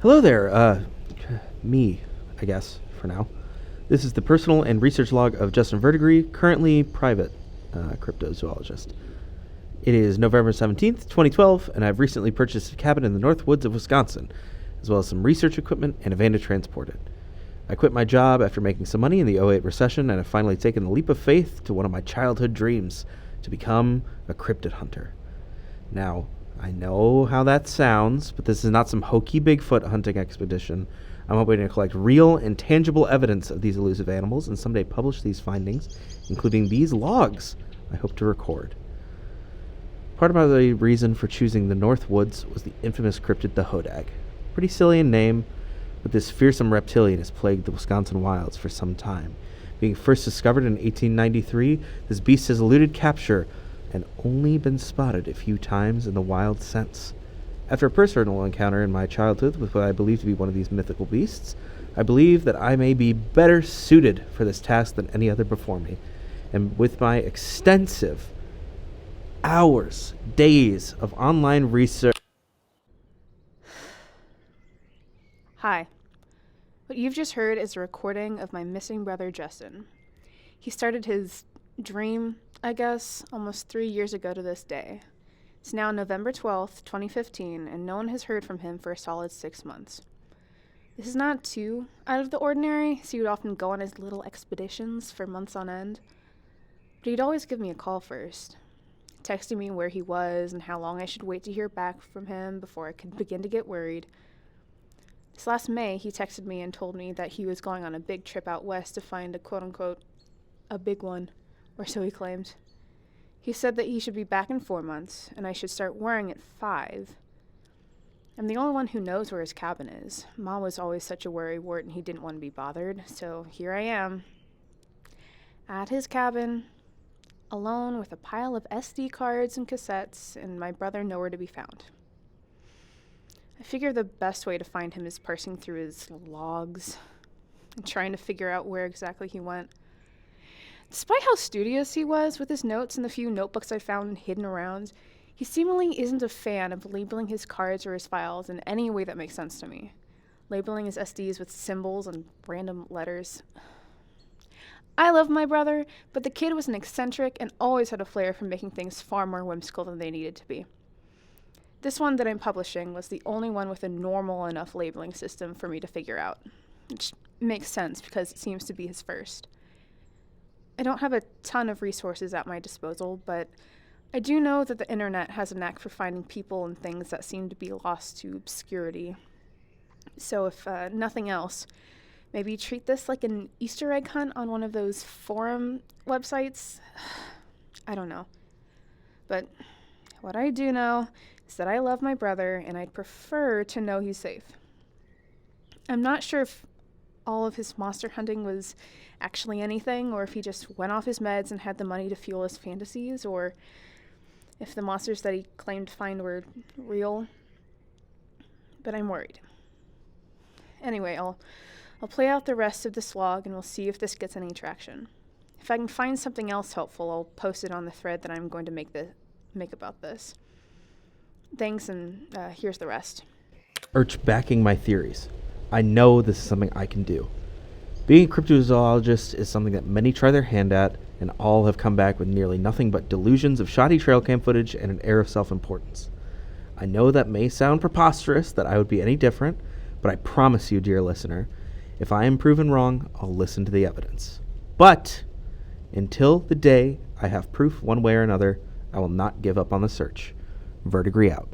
Hello there, me, I guess, for now. This is the personal and research log of Justin Vertigris, currently private cryptozoologist. It is November 17th, 2012, and I've recently purchased a cabin in the north woods of Wisconsin, as well as some research equipment and a van to transport it. I quit my job after making some money in the '08 recession, and have finally taken the leap of faith to one of my childhood dreams, to become a cryptid hunter. Now, I know how that sounds, but this is not some hokey Bigfoot hunting expedition. I'm hoping to collect real and tangible evidence of these elusive animals and someday publish these findings, including these logs I hope to record. Part of my reason for choosing the North Woods was the infamous cryptid the hodag. Pretty silly in name, but this fearsome reptilian has plagued the Wisconsin wilds for some time. Being first discovered in 1893, this beast has eluded capture and only been spotted a few times in the wild since. After a personal encounter in my childhood with what I believe to be one of these mythical beasts, I believe that I may be better suited for this task than any other before me. And with my extensive hours, days of online research... Hi. What you've just heard is a recording of my missing brother, Justin. He started his dream, I guess, almost 3 years ago to this day. It's now November 12th, 2015, and no one has heard from him for a solid 6 months. This is not too out of the ordinary, so he would often go on his little expeditions for months on end. But he'd always give me a call first, texting me where he was and how long I should wait to hear back from him before I could begin to get worried. This last May, he texted me and told me that he was going on a big trip out west to find a quote-unquote, a big one, or so he claimed. He said that he should be back in 4 months, and I should start worrying at 5. I'm the only one who knows where his cabin is. Mom was always such a worrywart, and he didn't want to be bothered, so here I am. At his cabin, alone with a pile of SD cards and cassettes, and my brother nowhere to be found. I figure the best way to find him is parsing through his logs and trying to figure out where exactly he went. Despite how studious he was with his notes and the few notebooks I found hidden around, he seemingly isn't a fan of labeling his cards or his files in any way that makes sense to me. Labeling his SDs with symbols and random letters. I love my brother, but the kid was an eccentric and always had a flair for making things far more whimsical than they needed to be. This one that I'm publishing was the only one with a normal enough labeling system for me to figure out, which makes sense because it seems to be his first. I don't have a ton of resources at my disposal, but I do know that the internet has a knack for finding people and things that seem to be lost to obscurity. So if nothing else, maybe treat this like an Easter egg hunt on one of those forum websites. I don't know. But what I do know is that I love my brother, and I'd prefer to know he's safe. I'm not sure if all of his monster hunting was actually anything, or if he just went off his meds and had the money to fuel his fantasies, or if the monsters that he claimed to find were real. But I'm worried. Anyway, I'll play out the rest of this log, and we'll see if this gets any traction. If I can find something else helpful, I'll post it on the thread that I'm going to make about this. Thanks, and here's the rest. Urch backing my theories. I know this is something I can do. Being a cryptozoologist is something that many try their hand at, and all have come back with nearly nothing but delusions of shoddy trail cam footage and an air of self-importance. I know that may sound preposterous that I would be any different, but I promise you, dear listener, if I am proven wrong, I'll listen to the evidence. But until the day I have proof one way or another, I will not give up on the search. Vertigris out.